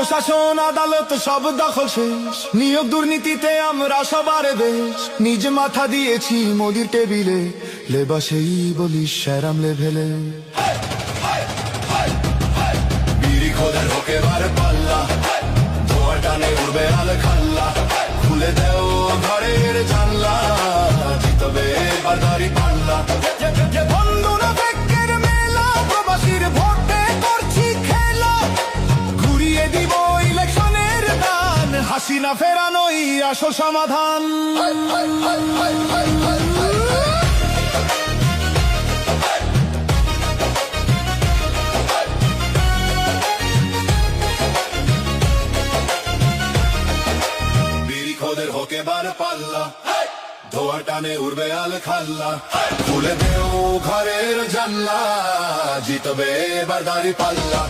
প্রশাসন আদালত সব দখল শেষ, নিয়োগ দুর্নীতিতে আমরা সবার দেশ। নিজ মাথা দিয়েছি মোদির টেবিলে, লেবা সেই বলিস শ্যারাম লেভেলে। বিড়ি খোদের হোক এবার পাল্লা, ধোঁয়া টানে উড়বে আল খাল্লা। খুলে দেও ঘরের জানলা, জিতবে এবার দাড়ি পাল্লা। বন্ধু না ব্যাংকের মেলা, প্রবাসীর ভোটে করছি খেলা। ঘুরিয়ে দিব ইলেকশনের দান, হাসিনা ফেরানোই আসল সমাধান। খোদের হোক এবার পাল্লা, ধোয়া টানে উড়বে আল খাল্লা। খুলে দেও ঘরের জানলা, জিতবে এবার দাড়ি পাল্লা।